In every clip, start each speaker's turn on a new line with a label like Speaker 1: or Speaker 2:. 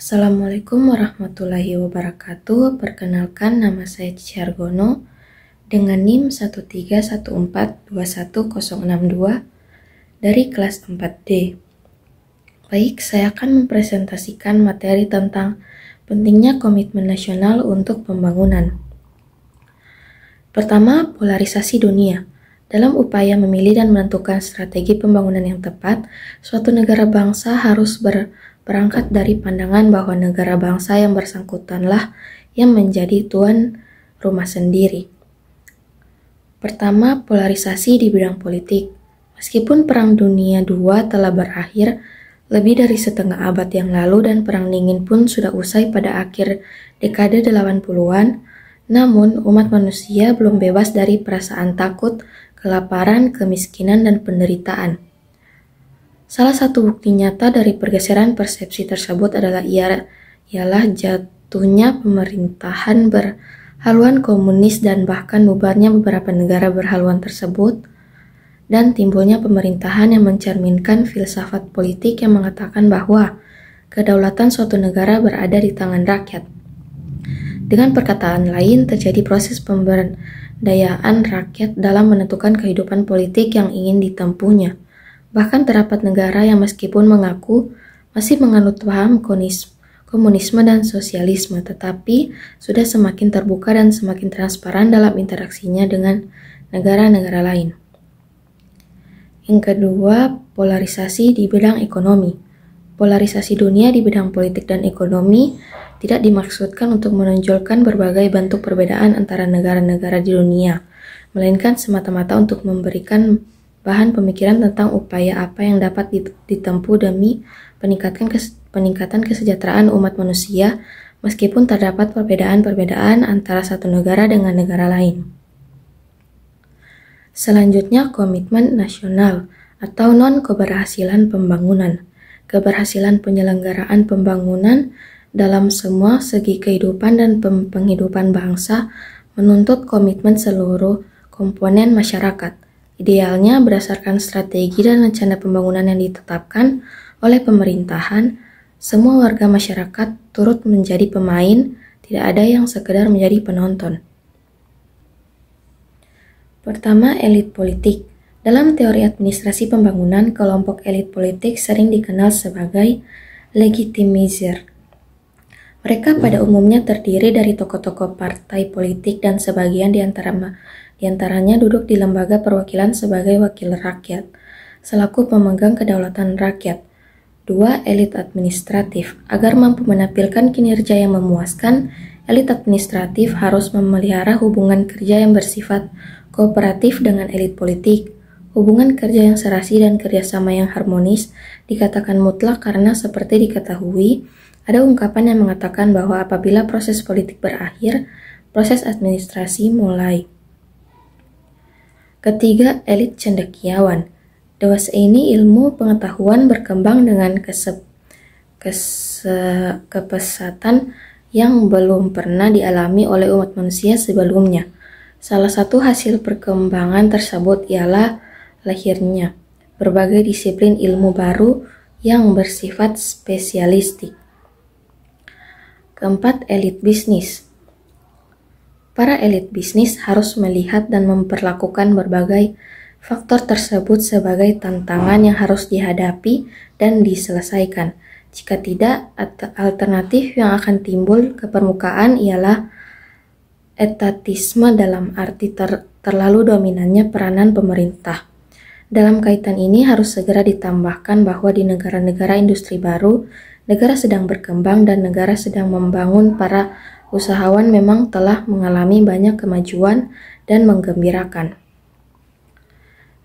Speaker 1: Assalamualaikum warahmatullahi wabarakatuh. Perkenalkan, nama saya Cici Hargono dengan NIM 131421062 dari kelas 4D. Baik, saya akan mempresentasikan materi tentang pentingnya komitmen nasional untuk pembangunan. Pertama, polarisasi dunia. Dalam upaya memilih dan menentukan strategi pembangunan yang tepat, suatu negara bangsa harus berangkat dari pandangan bahwa negara bangsa yang bersangkutanlah yang menjadi tuan rumah sendiri. Pertama, polarisasi di bidang politik. Meskipun Perang Dunia II telah berakhir lebih dari setengah abad yang lalu dan Perang Dingin pun sudah usai pada akhir dekade 80-an, namun umat manusia belum bebas dari perasaan takut, kelaparan, kemiskinan, dan penderitaan. Salah satu bukti nyata dari pergeseran persepsi tersebut ialah jatuhnya pemerintahan berhaluan komunis dan bahkan bubarnya beberapa negara berhaluan tersebut, dan timbulnya pemerintahan yang mencerminkan filsafat politik yang mengatakan bahwa kedaulatan suatu negara berada di tangan rakyat. Dengan perkataan lain, terjadi proses pemberdayaan rakyat dalam menentukan kehidupan politik yang ingin ditempuhnya. Bahkan terdapat negara yang meskipun mengaku masih menganut paham komunisme dan sosialisme, tetapi sudah semakin terbuka dan semakin transparan dalam interaksinya dengan negara-negara lain. Yang kedua, polarisasi di bidang ekonomi. Polarisasi dunia di bidang politik dan ekonomi tidak dimaksudkan untuk menonjolkan berbagai bentuk perbedaan antara negara-negara di dunia, melainkan semata-mata untuk memberikan bahan pemikiran tentang upaya apa yang dapat ditempuh demi peningkatan kesejahteraan umat manusia, meskipun terdapat perbedaan-perbedaan antara satu negara dengan negara lain. Selanjutnya, komitmen nasional atau non-keberhasilan pembangunan. Keberhasilan penyelenggaraan pembangunan dalam semua segi kehidupan dan penghidupan bangsa menuntut komitmen seluruh komponen masyarakat. Idealnya berdasarkan strategi dan rencana pembangunan yang ditetapkan oleh pemerintahan, semua warga masyarakat turut menjadi pemain, tidak ada yang sekedar menjadi penonton. Pertama, elit politik. Dalam teori administrasi pembangunan, kelompok elit politik sering dikenal sebagai legitimizer. Mereka pada umumnya terdiri dari tokoh-tokoh partai politik dan sebagian diantaranya duduk di lembaga perwakilan sebagai wakil rakyat, selaku pemegang kedaulatan rakyat. Dua, elit administratif. Agar mampu menampilkan kinerja yang memuaskan, elit administratif harus memelihara hubungan kerja yang bersifat kooperatif dengan elit politik. Hubungan kerja yang serasi dan kerjasama yang harmonis dikatakan mutlak karena seperti diketahui, ada ungkapan yang mengatakan bahwa apabila proses politik berakhir, proses administrasi mulai. Ketiga, elit cendekiawan. Dewasa ini ilmu pengetahuan berkembang dengan kepesatan yang belum pernah dialami oleh umat manusia sebelumnya. Salah satu hasil perkembangan tersebut ialah lahirnya berbagai disiplin ilmu baru yang bersifat spesialistik. Keempat, elit bisnis. Para elit bisnis harus melihat dan memperlakukan berbagai faktor tersebut sebagai tantangan yang harus dihadapi dan diselesaikan. Jika tidak, alternatif yang akan timbul ke permukaan ialah etatisme dalam arti terlalu dominannya peranan pemerintah. Dalam kaitan ini harus segera ditambahkan bahwa di negara-negara industri baru, negara sedang berkembang dan negara sedang membangun, para usahawan memang telah mengalami banyak kemajuan dan menggembirakan.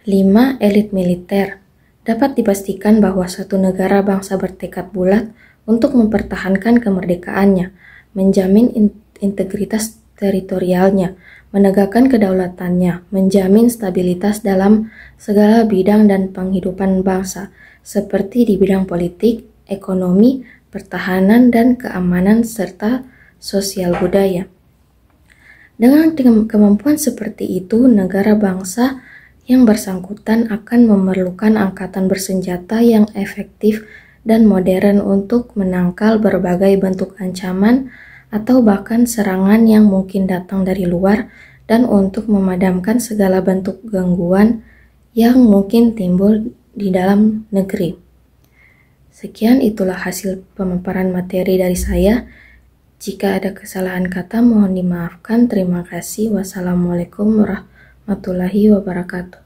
Speaker 1: 5. Elit militer. Dapat dipastikan bahwa suatu negara bangsa bertekad bulat untuk mempertahankan kemerdekaannya, menjamin integritas teritorialnya, menegakkan kedaulatannya, menjamin stabilitas dalam segala bidang dan penghidupan bangsa, seperti di bidang politik, ekonomi, pertahanan, dan keamanan, serta sosial budaya. Dengan kemampuan seperti itu, negara bangsa yang bersangkutan akan memerlukan angkatan bersenjata yang efektif dan modern untuk menangkal berbagai bentuk ancaman atau bahkan serangan yang mungkin datang dari luar dan untuk memadamkan segala bentuk gangguan yang mungkin timbul di dalam negeri. Sekian, itulah hasil pemaparan materi dari saya. Jika ada kesalahan kata mohon dimaafkan. Terima kasih. Wassalamualaikum warahmatullahi wabarakatuh.